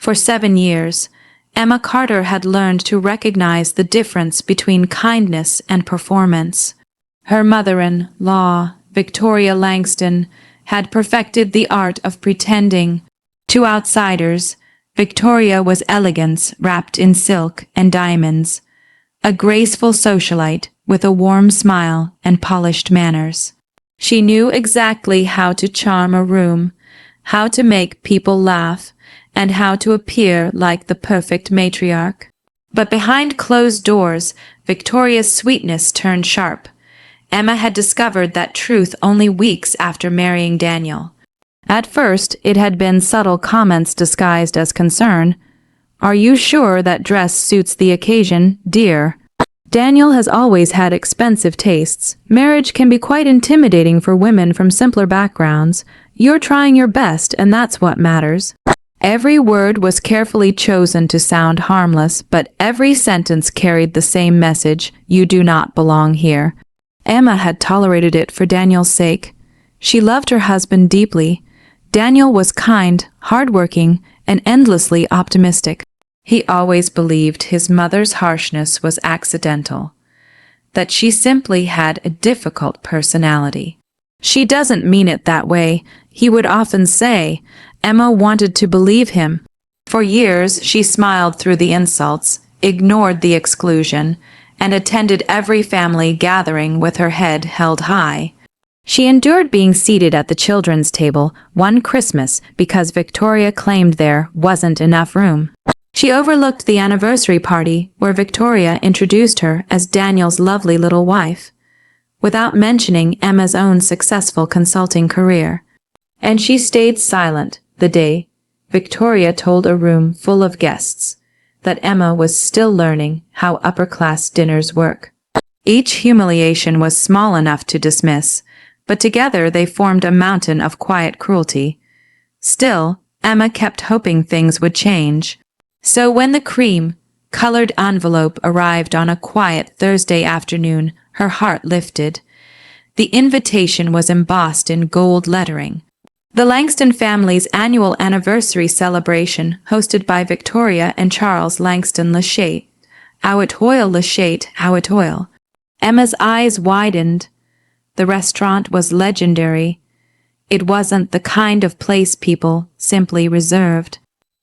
For 7 years, Emma Carter had learned to recognize the difference between kindness and performance. Her mother-in-law, Victoria Langston, had perfected the art of pretending. To outsiders, Victoria was elegance wrapped in silk and diamonds, a graceful socialite with a warm smile and polished manners. She knew exactly how to charm a room, how to make people laugh, and how to appear like the perfect matriarch. But behind closed doors, Victoria's sweetness turned sharp. Emma had discovered that truth only weeks after marrying Daniel. At first, it had been subtle comments disguised as concern. "Are you sure that dress suits the occasion, dear?" Daniel has always had expensive tastes. Marriage can be quite intimidating for women from simpler backgrounds. You're trying your best, and that's what matters. Every word was carefully chosen to sound harmless, but every sentence carried the same message: you do not belong here. Emma had tolerated it for Daniel's sake. She loved her husband deeply. Daniel was kind, hardworking, and endlessly optimistic. He always believed his mother's harshness was accidental, that she simply had a difficult personality. "She doesn't mean it that way," he would often say. Emma wanted to believe him. For years, she smiled through the insults, ignored the exclusion, and attended every family gathering with her head held high. She endured being seated at the children's table one Christmas because Victoria claimed there wasn't enough room. She overlooked the anniversary party where Victoria introduced her as Daniel's lovely little wife, without mentioning Emma's own successful consulting career. And she stayed silent the day Victoria told a room full of guests that Emma was still learning how upper-class dinners work. Each humiliation was small enough to dismiss, but together they formed a mountain of quiet cruelty. Still, Emma kept hoping things would change. So when the cream-colored envelope arrived on a quiet Thursday afternoon, her heart lifted. The invitation was embossed in gold lettering. The Langston family's annual anniversary celebration, hosted by Victoria and Charles Langston Lachate. Étoile Lachate, Étoile. Emma's eyes widened. The restaurant was legendary. It wasn't the kind of place people simply reserved.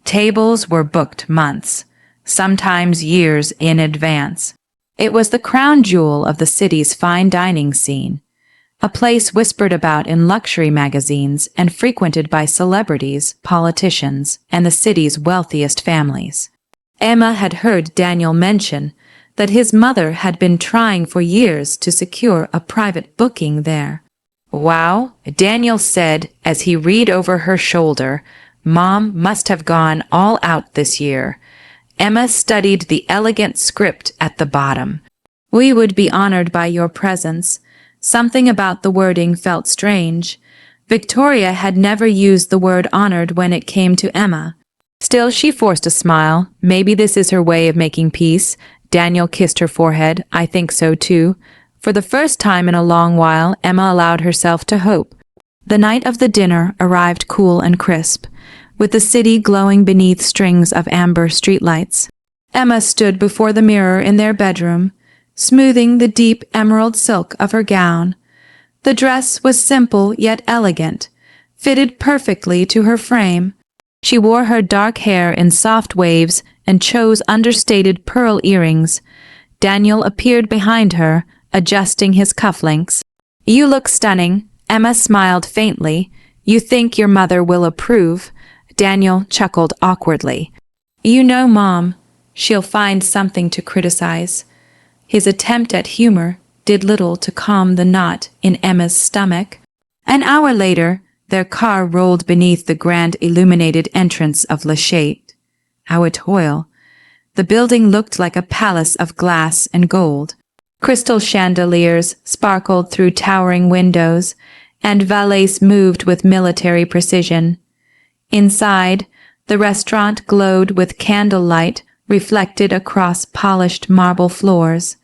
Tables were booked months, sometimes years in advance. It was the crown jewel of the city's fine dining scene, a place whispered about in luxury magazines and frequented by celebrities, politicians, and the city's wealthiest families. Emma had heard Daniel mention that his mother had been trying for years to secure a private booking there. "Wow," Daniel said as he read over her shoulder, "Mom must have gone all out this year." Emma studied the elegant script at the bottom. "We would be honored by your presence." Something about the wording felt strange. Victoria had never used the word honored when it came to Emma. Still, she forced a smile. Maybe this is her way of making peace. Daniel kissed her forehead. "I think so too." For the first time in a long while, Emma allowed herself to hope. The night of the dinner arrived cool and crisp, with the city glowing beneath strings of amber streetlights. Emma stood before the mirror in their bedroom, smoothing the deep emerald silk of her gown. The dress was simple yet elegant, fitted perfectly to her frame. She wore her dark hair in soft waves and chose understated pearl earrings. Daniel appeared behind her, adjusting his cufflinks. "You look stunning." Emma smiled faintly. "You think your mother will approve?" Daniel chuckled awkwardly. "You know, Mom, she'll find something to criticize." His attempt at humor did little to calm the knot in Emma's stomach. An hour later, their car rolled beneath the grand illuminated entrance of Lachate, Étoile. The building looked like a palace of glass and gold. Crystal chandeliers sparkled through towering windows, and valets moved with military precision. Inside, the restaurant glowed with candlelight reflected across polished marble floors.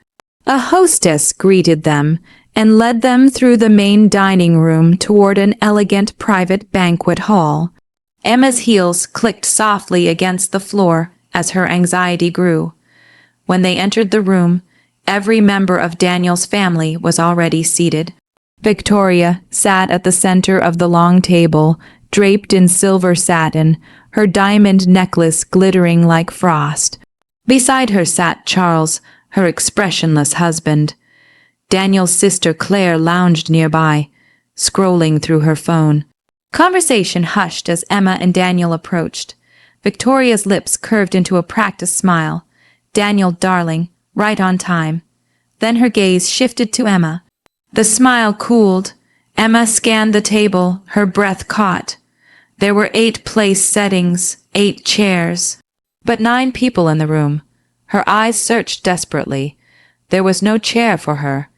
A hostess greeted them and led them through the main dining room toward an elegant private banquet hall. Emma's heels clicked softly against the floor as her anxiety grew. When they entered the room, every member of Daniel's family was already seated. Victoria sat at the center of the long table, draped in silver satin, her diamond necklace glittering like frost. Beside her sat Charles, her expressionless husband. Daniel's sister Claire lounged nearby, scrolling through her phone. Conversation hushed as Emma and Daniel approached. Victoria's lips curved into a practiced smile. "Daniel, darling, right on time." Then her gaze shifted to Emma. The smile cooled. Emma scanned the table, her breath caught. There were 8 place settings, 8 chairs, but 9 people in the room. Her eyes searched desperately. There was no chair for her.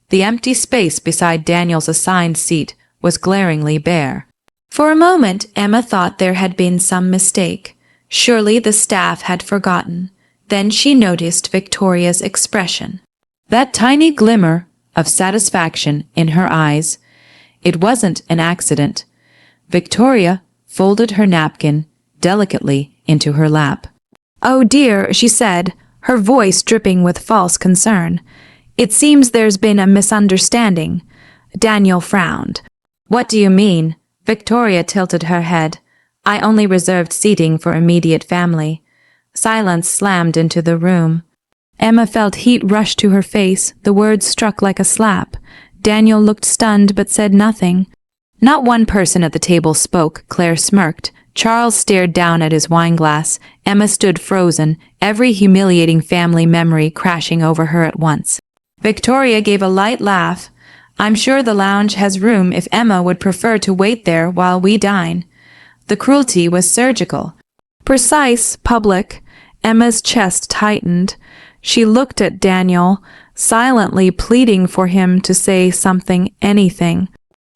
The empty space beside Daniel's assigned seat was glaringly bare. For a moment, Emma thought there had been some mistake. Surely the staff had forgotten. Then she noticed Victoria's expression. That tiny glimmer of satisfaction in her eyes. It wasn't an accident. Victoria folded her napkin delicately into her lap. "Oh dear," she said, her voice dripping with false concern. "It seems there's been a misunderstanding." Daniel frowned. "What do you mean?" Victoria tilted her head. "I only reserved seating for immediate family." Silence slammed into the room. Emma felt heat rush to her face. The words struck like a slap. Daniel looked stunned but said nothing. Not one person at the table spoke. Claire smirked. Charles stared down at his wineglass. Emma stood frozen, every humiliating family memory crashing over her at once. Victoria gave a light laugh. "I'm sure the lounge has room if Emma would prefer to wait there while we dine." The cruelty was surgical. Precise, public. Emma's chest tightened. She looked at Daniel, silently pleading for him to say something, anything.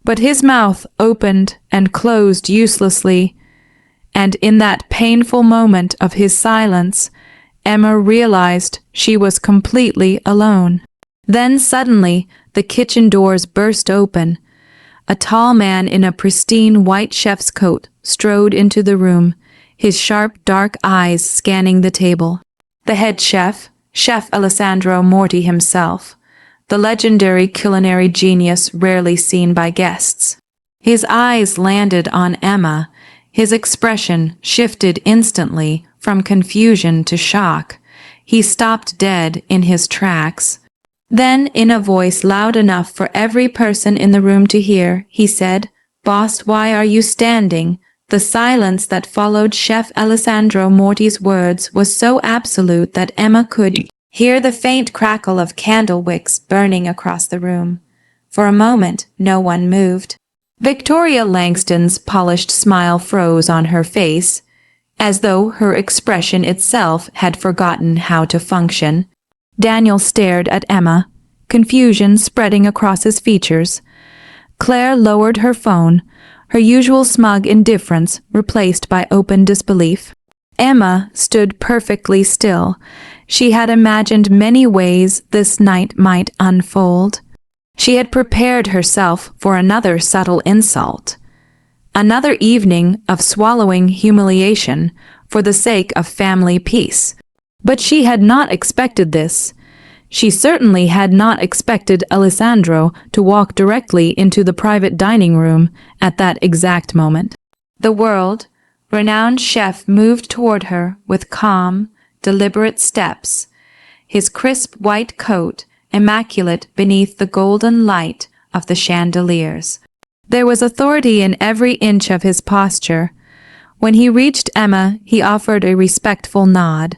But his mouth opened and closed uselessly, and in that painful moment of his silence, Emma realized she was completely alone. Then suddenly, the kitchen doors burst open. A tall man in a pristine white chef's coat strode into the room, his sharp dark eyes scanning the table. The head chef, Chef Alessandro Morti himself, the legendary culinary genius rarely seen by guests. His eyes landed on Emma. His expression shifted instantly from confusion to shock. He stopped dead in his tracks. Then, in a voice loud enough for every person in the room to hear, he said, "Boss, why are you standing?" The silence that followed Chef Alessandro Morti's words was so absolute that Emma could hear the faint crackle of candle wicks burning across the room. For a moment, no one moved. Victoria Langston's polished smile froze on her face, as though her expression itself had forgotten how to function. Daniel stared at Emma, confusion spreading across his features. Claire lowered her phone, her usual smug indifference replaced by open disbelief. Emma stood perfectly still. She had imagined many ways this night might unfold. She had prepared herself for another subtle insult, another evening of swallowing humiliation for the sake of family peace. But she had not expected this. She certainly had not expected Alessandro to walk directly into the private dining room at that exact moment. The world-renowned chef moved toward her with calm, deliberate steps, his crisp white coat immaculate beneath the golden light of the chandeliers. There was authority in every inch of his posture. When he reached Emma, he offered a respectful nod.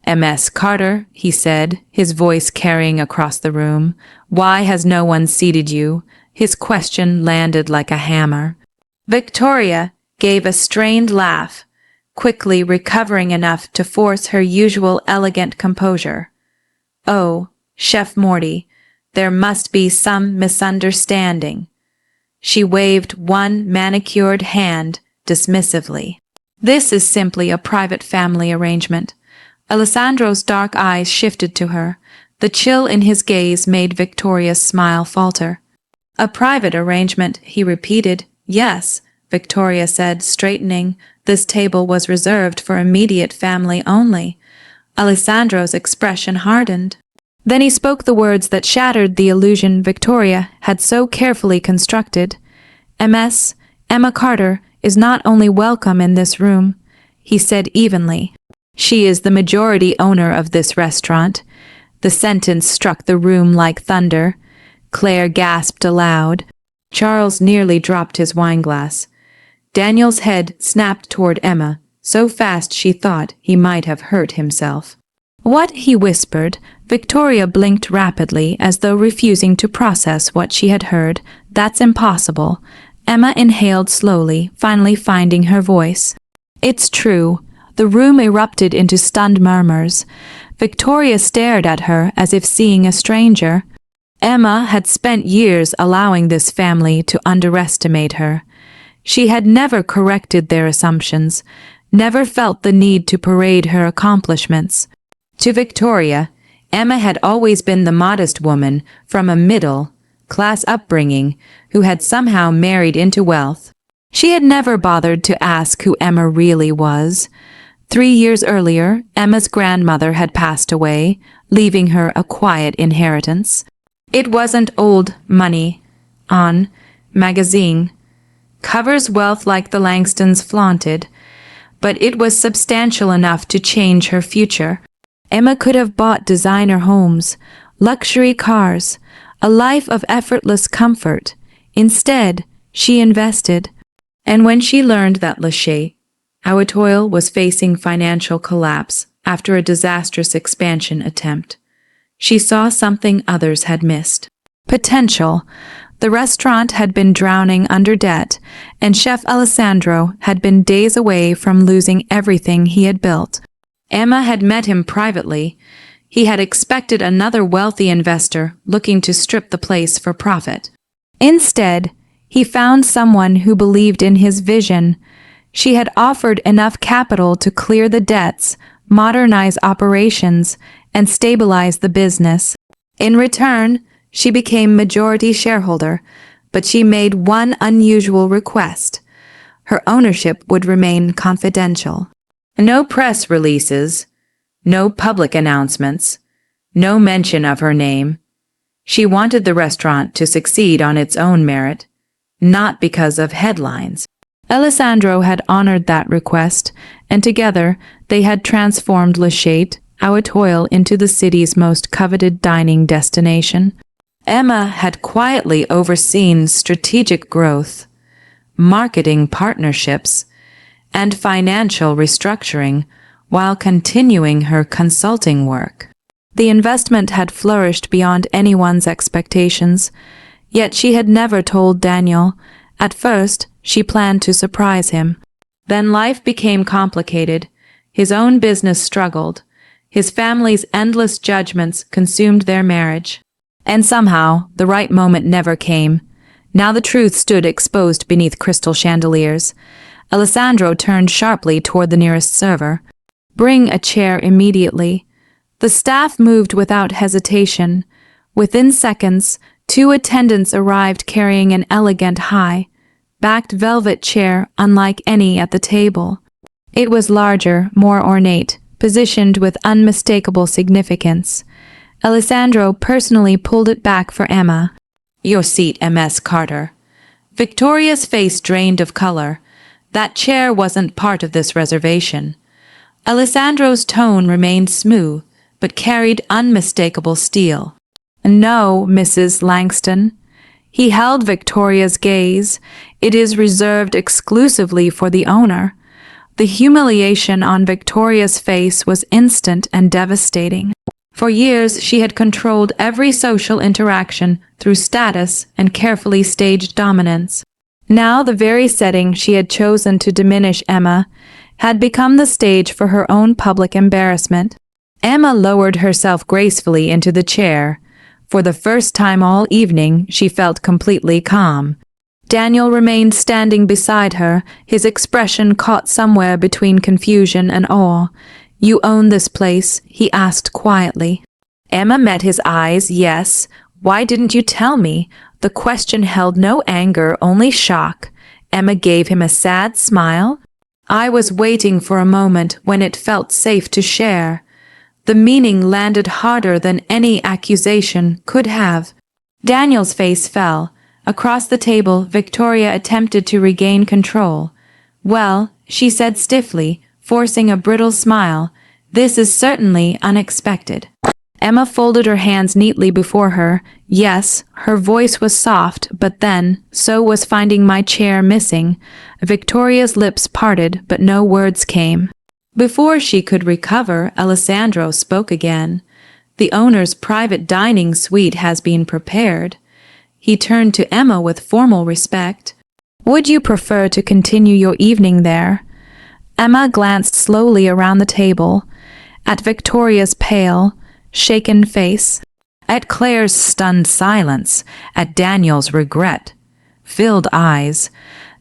"Ms. Carter," he said, his voice carrying across the room, "why has no one seated you?" His question landed like a hammer. Victoria gave a strained laugh, quickly recovering enough to force her usual elegant composure. "Oh, Chef Morty, there must be some misunderstanding." She waved one manicured hand dismissively. "This is simply a private family arrangement." Alessandro's dark eyes shifted to her. The chill in his gaze made Victoria's smile falter. "A private arrangement," he repeated. "Yes," Victoria said, straightening, This table was reserved for immediate family only. Alessandro's expression hardened. Then he spoke the words that shattered the illusion Victoria had so carefully constructed. "Ms. Emma Carter is not only welcome in this room," he said evenly. "She is the majority owner of this restaurant." The sentence struck the room like thunder. Claire gasped aloud. Charles nearly dropped his wineglass. Daniel's head snapped toward Emma, so fast she thought he might have hurt himself. "What?" he whispered. Victoria blinked rapidly, as though refusing to process what she had heard. "That's impossible." Emma inhaled slowly, finally finding her voice. "It's true." The room erupted into stunned murmurs. Victoria stared at her as if seeing a stranger. Emma had spent years allowing this family to underestimate her. She had never corrected their assumptions, never felt the need to parade her accomplishments. To Victoria, Emma had always been the modest woman from a middle-class upbringing who had somehow married into wealth. She had never bothered to ask who Emma really was. 3 years earlier, Emma's grandmother had passed away, leaving her a quiet inheritance. It wasn't old money on magazine covers wealth like the Langstons flaunted, but it was substantial enough to change her future. Emma could have bought designer homes, luxury cars, a life of effortless comfort. Instead, she invested. And when she learned that Étoile was facing financial collapse after a disastrous expansion attempt, she saw something others had missed. Potential. The restaurant had been drowning under debt, and Chef Alessandro had been days away from losing everything he had built. Emma had met him privately. He had expected another wealthy investor looking to strip the place for profit. Instead, he found someone who believed in his vision. She had offered enough capital to clear the debts, modernize operations, and stabilize the business. In return, she became majority shareholder, but she made one unusual request. Her ownership would remain confidential. No press releases, no public announcements, no mention of her name. She wanted the restaurant to succeed on its own merit, not because of headlines. Alessandro had honored that request, and together they had transformed Étoile into the city's most coveted dining destination. Emma had quietly overseen strategic growth, marketing partnerships, and financial restructuring while continuing her consulting work. The investment had flourished beyond anyone's expectations, yet she had never told Daniel. At first, she planned to surprise him. Then life became complicated. His own business struggled. His family's endless judgments consumed their marriage. And somehow, the right moment never came. Now the truth stood exposed beneath crystal chandeliers. Alessandro turned sharply toward the nearest server. "Bring a chair immediately." The staff moved without hesitation. Within seconds, 2 attendants arrived carrying an elegant high-backed velvet chair unlike any at the table. It was larger, more ornate, positioned with unmistakable significance. Alessandro personally pulled it back for Emma. "Your seat, Ms. Carter." Victoria's face drained of color. That chair wasn't part of this reservation. Alessandro's tone remained smooth, but carried unmistakable steel. "No, Mrs. Langston." He held Victoria's gaze. "It is reserved exclusively for the owner." The humiliation on Victoria's face was instant and devastating. For years, she had controlled every social interaction through status and carefully staged dominance. Now the very setting she had chosen to diminish Emma had become the stage for her own public embarrassment. Emma lowered herself gracefully into the chair. For the first time all evening, she felt completely calm. Daniel remained standing beside her, his expression caught somewhere between confusion and awe. "You own this place?" he asked quietly. Emma met his eyes. "Yes. Why didn't you tell me?" The question held no anger, only shock. Emma gave him a sad smile. I was waiting for a moment when it felt safe to share. The meaning landed harder than any accusation could have. Daniel's face fell. Across the table, Victoria attempted to regain control. "Well," she said stiffly, forcing a brittle smile, "this is certainly unexpected." Emma folded her hands neatly before her. Yes, her voice was soft, but then, so was finding my chair missing. Victoria's lips parted, but no words came. Before she could recover, Alessandro spoke again. "The owner's private dining suite has been prepared." He turned to Emma with formal respect. "Would you prefer to continue your evening there?" Emma glanced slowly around the table, at Victoria's pale, shaken face, at Claire's stunned silence, at Daniel's regret-filled eyes.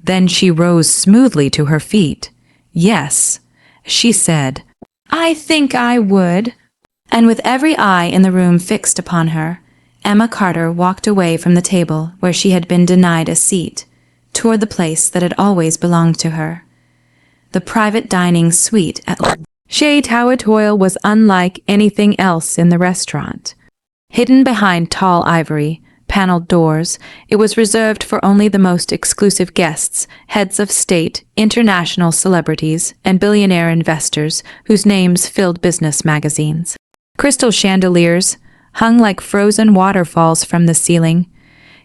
Then she rose smoothly to her feet. "Yes," she said, "I think I would." And with every eye in the room fixed upon her, Emma Carter walked away from the table where she had been denied a seat, toward the place that had always belonged to her. The private dining suite at Château Étoile was unlike anything else in the restaurant. Hidden behind tall ivory, paneled doors, it was reserved for only the most exclusive guests, heads of state, international celebrities, and billionaire investors whose names filled business magazines. Crystal chandeliers hung like frozen waterfalls from the ceiling,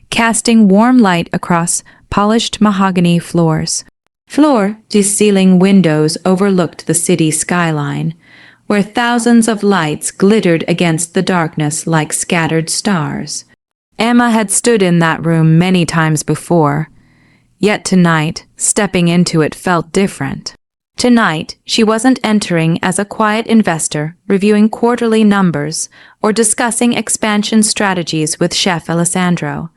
casting warm light across polished mahogany floors. Floor-to-ceiling windows overlooked the city skyline, where thousands of lights glittered against the darkness like scattered stars. Emma had stood in that room many times before, yet tonight, stepping into it felt different. Tonight, she wasn't entering as a quiet investor reviewing quarterly numbers or discussing expansion strategies with Chef Alessandro.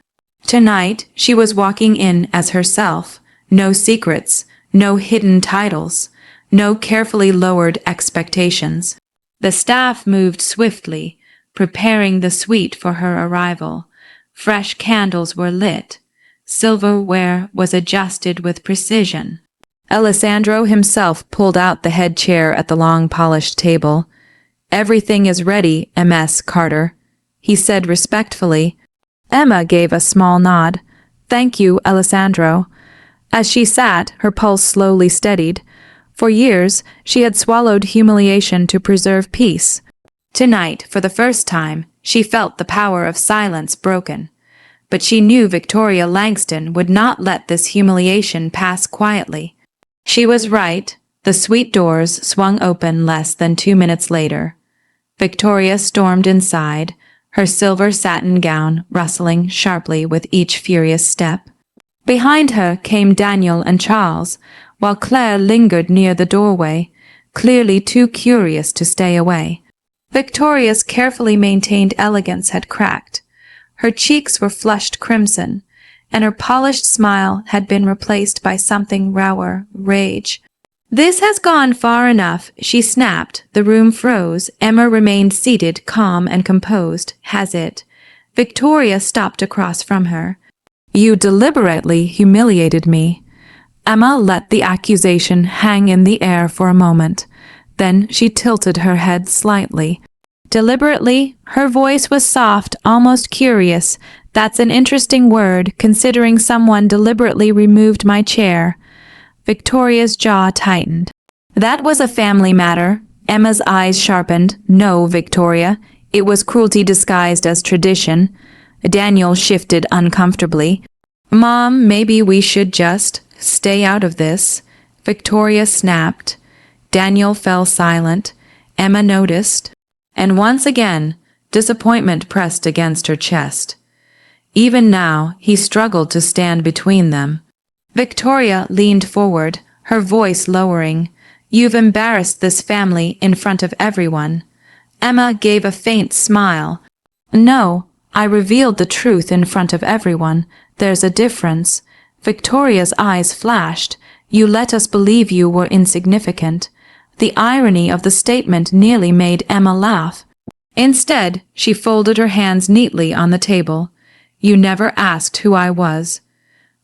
Tonight, she was walking in as herself, no secrets, no hidden titles, no carefully lowered expectations. The staff moved swiftly, preparing the suite for her arrival. Fresh candles were lit. Silverware was adjusted with precision. Alessandro himself pulled out the head chair at the long polished table. "Everything is ready, Ms. Carter," he said respectfully. Emma gave a small nod. "Thank you, Alessandro." As she sat, her pulse slowly steadied. For years, she had swallowed humiliation to preserve peace. Tonight, for the first time, she felt the power of silence broken. But she knew Victoria Langston would not let this humiliation pass quietly. She was right. The suite doors swung open less than 2 minutes later. Victoria stormed inside, her silver satin gown rustling sharply with each furious step. Behind her came Daniel and Charles, while Claire lingered near the doorway, clearly too curious to stay away. Victoria's carefully maintained elegance had cracked. Her cheeks were flushed crimson, and her polished smile had been replaced by something rawer, rage. "This has gone far enough," she snapped. The room froze. Emma remained seated, calm and composed. "Has it?" Victoria stopped across from her. "You deliberately humiliated me." Emma let the accusation hang in the air for a moment. Then she tilted her head slightly. Deliberately, her voice was soft, almost curious. "That's an interesting word, considering someone deliberately removed my chair." Victoria's jaw tightened. "That was a family matter." Emma's eyes sharpened. "No, Victoria. It was cruelty disguised as tradition." Daniel shifted uncomfortably. "Mom, maybe we should just stay out of this." Victoria snapped. Daniel fell silent. Emma noticed. And once again, disappointment pressed against her chest. Even now, he struggled to stand between them. Victoria leaned forward, her voice lowering. "You've embarrassed this family in front of everyone." Emma gave a faint smile. "No, I revealed the truth in front of everyone. There's a difference." Victoria's eyes flashed. "You let us believe you were insignificant." The irony of the statement nearly made Emma laugh. Instead, she folded her hands neatly on the table. "You never asked who I was."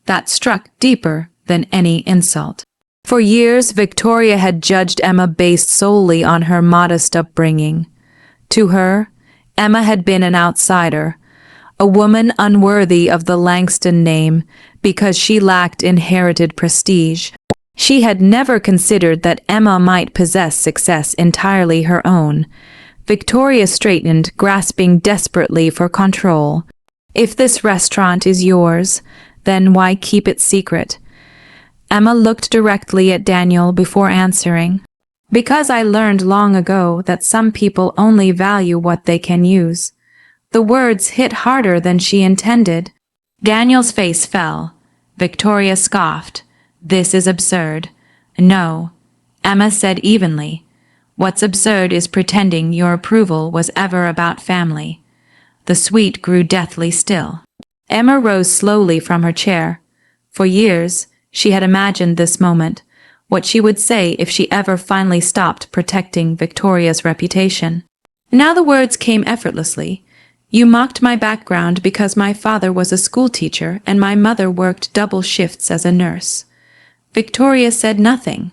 That struck deeper than any insult. For years, Victoria had judged Emma based solely on her modest upbringing. To her, Emma had been an outsider, a woman unworthy of the Langston name because she lacked inherited prestige. She had never considered that Emma might possess success entirely her own. Victoria straightened, grasping desperately for control. If this restaurant is yours, then why keep it secret? Emma looked directly at Daniel before answering. Because I learned long ago that some people only value what they can use. The words hit harder than she intended. Daniel's face fell. Victoria scoffed. This is absurd. No, Emma said evenly. What's absurd is pretending your approval was ever about family. The suite grew deathly still. Emma rose slowly from her chair. For years, she had imagined this moment, what she would say if she ever finally stopped protecting Victoria's reputation. Now the words came effortlessly. You mocked my background because my father was a schoolteacher and my mother worked double shifts as a nurse. Victoria said nothing.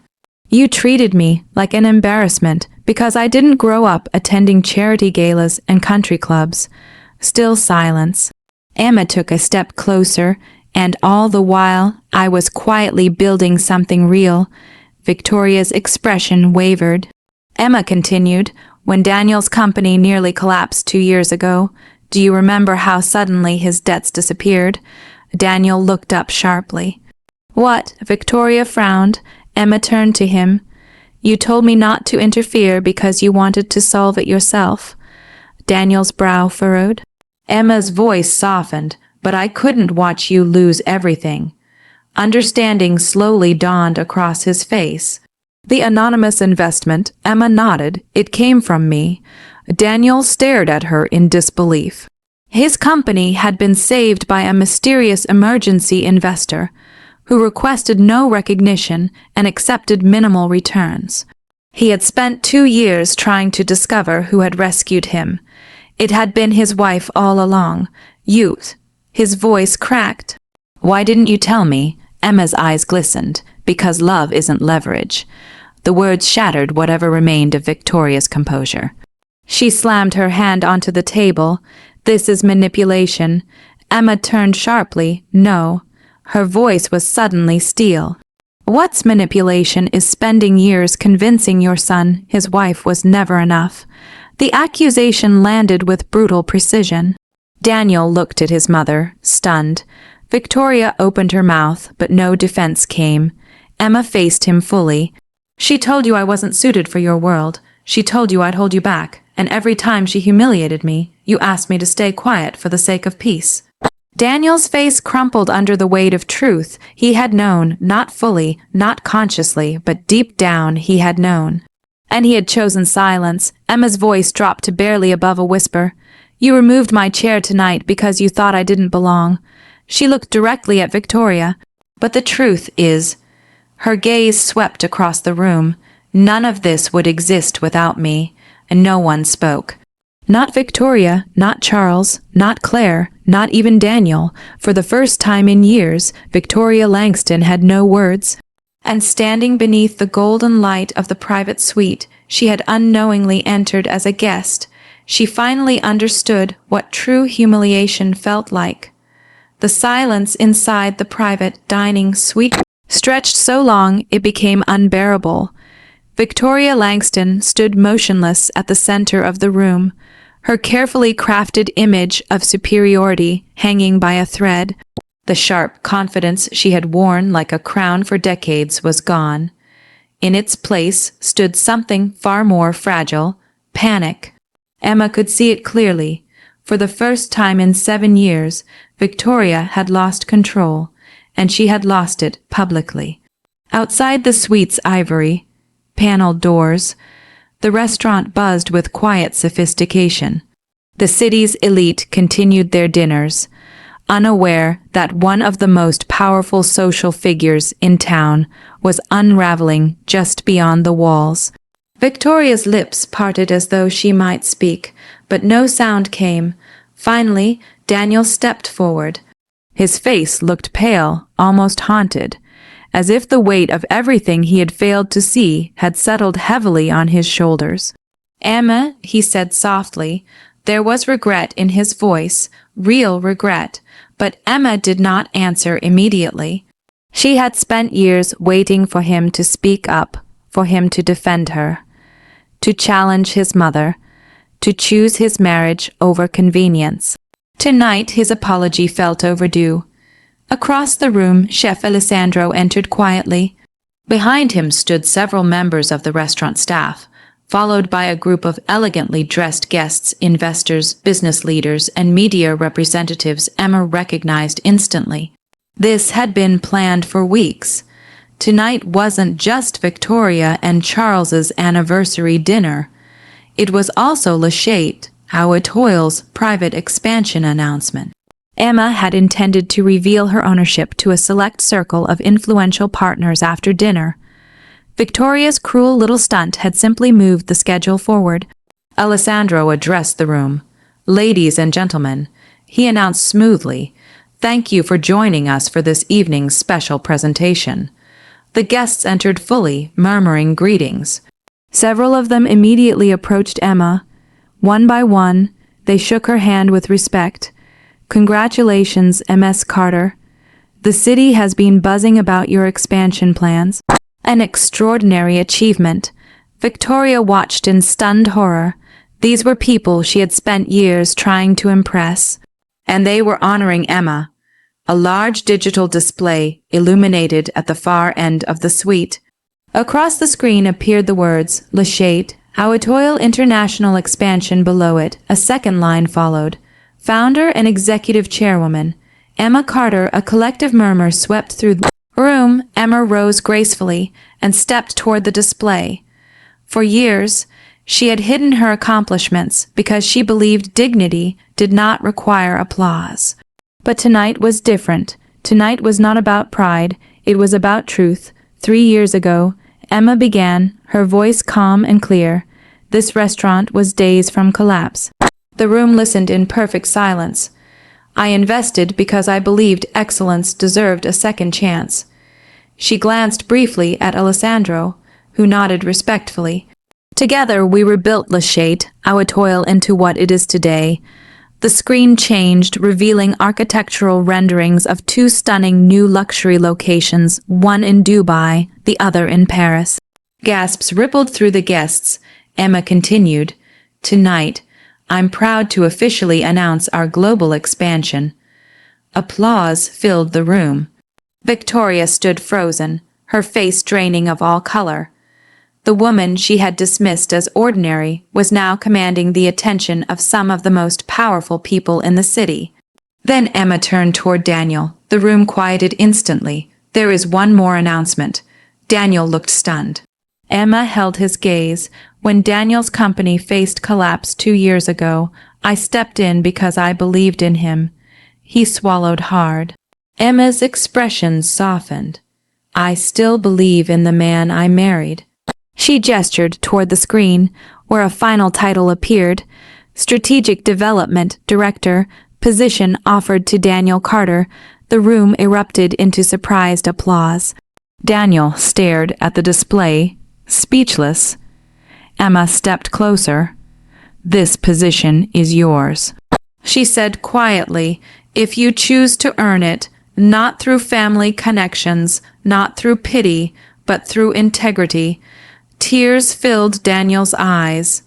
You treated me like an embarrassment because I didn't grow up attending charity galas and country clubs. Still silence. Emma took a step closer, and all the while I was quietly building something real. Victoria's expression wavered. Emma continued, when Daniel's company nearly collapsed 2 years ago, do you remember how suddenly his debts disappeared? Daniel looked up sharply. What? Victoria frowned. Emma turned to him. You told me not to interfere because you wanted to solve it yourself. Daniel's brow furrowed. Emma's voice softened, but I couldn't watch you lose everything. Understanding slowly dawned across his face. The anonymous investment, Emma nodded. It came from me. Daniel stared at her in disbelief. His company had been saved by a mysterious emergency investor who requested no recognition and accepted minimal returns. He had spent 2 years trying to discover who had rescued him. It had been his wife all along. Youth. His voice cracked. Why didn't you tell me? Emma's eyes glistened. Because love isn't leverage. The words shattered whatever remained of Victoria's composure. She slammed her hand onto the table. This is manipulation. Emma turned sharply. No. Her voice was suddenly steel. What's manipulation is spending years convincing your son his wife was never enough. The accusation landed with brutal precision. Daniel looked at his mother, stunned. Victoria opened her mouth, but no defense came. Emma faced him fully. She told you I wasn't suited for your world. She told you I'd hold you back, and every time she humiliated me, you asked me to stay quiet for the sake of peace. Daniel's face crumpled under the weight of truth. He had known, not fully, not consciously, but deep down he had known. And he had chosen silence. Emma's voice dropped to barely above a whisper. You removed my chair tonight because you thought I didn't belong. She looked directly at Victoria. But the truth is, her gaze swept across the room. None of this would exist without me, and no one spoke. Not Victoria, not Charles, not Claire, not even Daniel. For the first time in years, Victoria Langston had no words. And standing beneath the golden light of the private suite she had unknowingly entered as a guest, she finally understood what true humiliation felt like. The silence inside the private dining suite stretched so long it became unbearable. Victoria Langston stood motionless at the center of the room, her carefully crafted image of superiority hanging by a thread. The sharp confidence she had worn like a crown for decades was gone. In its place stood something far more fragile, panic. Emma could see it clearly. For the first time in 7 years, Victoria had lost control, and she had lost it publicly. Outside the suite's ivory, paneled doors, the restaurant buzzed with quiet sophistication. The city's elite continued their dinners, unaware that one of the most powerful social figures in town was unraveling just beyond the walls. Victoria's lips parted as though she might speak, but no sound came. Finally, Daniel stepped forward. His face looked pale, almost haunted. as if the weight of everything he had failed to see had settled heavily on his shoulders. "Emma," he said softly. There was regret in his voice, real regret, but Emma did not answer immediately. She had spent years waiting for him to speak up, for him to defend her, to challenge his mother, to choose his marriage over convenience. Tonight his apology felt overdue. Across the room, Chef Alessandro entered quietly. Behind him stood several members of the restaurant staff, followed by a group of elegantly dressed guests, investors, business leaders, and media representatives Emma recognized instantly. This had been planned for weeks. Tonight wasn't just Victoria and Charles's anniversary dinner. It was also Lachate, Étoile's private expansion announcement. Emma had intended to reveal her ownership to a select circle of influential partners after dinner. Victoria's cruel little stunt had simply moved the schedule forward. Alessandro addressed the room. "Ladies and gentlemen," he announced smoothly, "thank you for joining us for this evening's special presentation." The guests entered fully, murmuring greetings. Several of them immediately approached Emma. One by one, they shook her hand with respect. "Congratulations, Ms. Carter. The city has been buzzing about your expansion plans. An extraordinary achievement." Victoria watched in stunned horror. These were people she had spent years trying to impress. And they were honoring Emma. A large digital display illuminated at the far end of the suite. Across the screen appeared the words, "Lachate, Étoile International Expansion." Below it, a second line followed. "Founder and Executive Chairwoman, Emma Carter." A collective murmur swept through the room. Emma rose gracefully and stepped toward the display. For years, she had hidden her accomplishments because she believed dignity did not require applause. But tonight was different. Tonight was not about pride, it was about truth. 3 years ago, Emma began, her voice calm and clear. This restaurant was days from collapse. The room listened in perfect silence. "I invested because I believed excellence deserved a second chance." She glanced briefly at Alessandro, who nodded respectfully. "Together we rebuilt Lachate, Étoile, into what it is today." The screen changed, revealing architectural renderings of 2 stunning new luxury locations, one in Dubai, the other in Paris. Gasps rippled through the guests. Emma continued, "Tonight, I'm proud to officially announce our global expansion." Applause filled the room. Victoria stood frozen, her face draining of all color. The woman she had dismissed as ordinary was now commanding the attention of some of the most powerful people in the city. Then Emma turned toward Daniel. The room quieted instantly. "There is one more announcement." Daniel looked stunned. Emma held his gaze. "When Daniel's company faced collapse 2 years ago, I stepped in because I believed in him." He swallowed hard. Emma's expression softened. "I still believe in the man I married." She gestured toward the screen, where a final title appeared. Strategic Development Director, position offered to Daniel Carter. The room erupted into surprised applause. Daniel stared at the display, speechless. Emma stepped closer. "This position is yours," she said quietly, "if you choose to earn it, not through family connections, not through pity, but through integrity." Tears filled Daniel's eyes.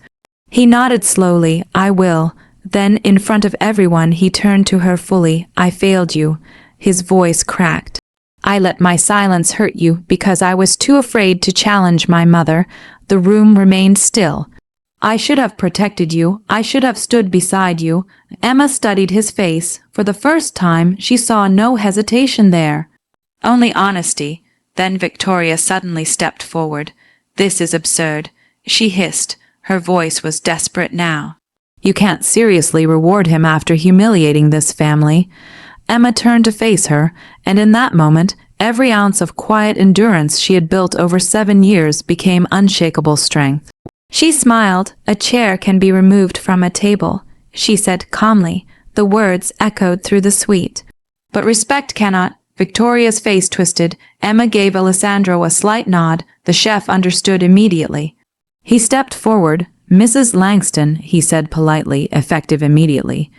He nodded slowly, "I will." Then, in front of everyone, he turned to her fully. "I failed you." His voice cracked. "I let my silence hurt you because I was too afraid to challenge my mother." The room remained still. "I should have protected you. I should have stood beside you." Emma studied his face. For the first time, she saw no hesitation there. Only honesty. Then Victoria suddenly stepped forward. "This is absurd," she hissed. Her voice was desperate now. "You can't seriously reward him after humiliating this family." Emma turned to face her, and in that moment, every ounce of quiet endurance she had built over 7 years became unshakable strength. She smiled. "A chair can be removed from a table," she said calmly. The words echoed through the suite. "But respect cannot." Victoria's face twisted. Emma gave Alessandro a slight nod. The chef understood immediately. He stepped forward. "Mrs. Langston," he said politely, effective immediately.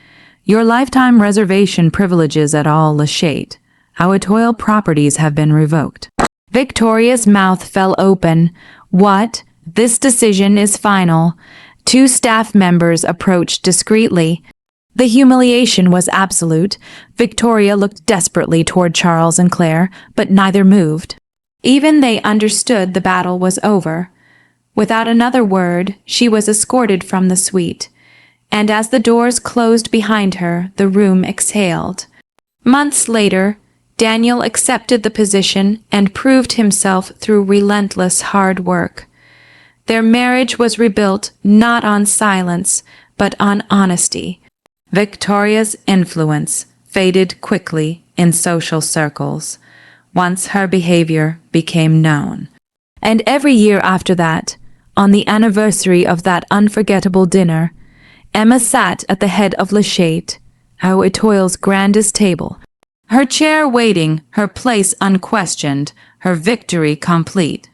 "Your lifetime reservation privileges at all Le Château. Our Étoile properties have been revoked." Victoria's mouth fell open. "What? This decision is final." Two staff members approached discreetly. The humiliation was absolute. Victoria looked desperately toward Charles and Claire, but neither moved. Even they understood the battle was over. Without another word, she was escorted from the suite, and as the doors closed behind her, the room exhaled. Months later, Daniel accepted the position and proved himself through relentless hard work. Their marriage was rebuilt not on silence, but on honesty. Victoria's influence faded quickly in social circles once her behavior became known. And every year after that, on the anniversary of that unforgettable dinner, Emma sat at the head of Le Château, our Étoile's grandest table, her chair waiting, her place unquestioned, her victory complete.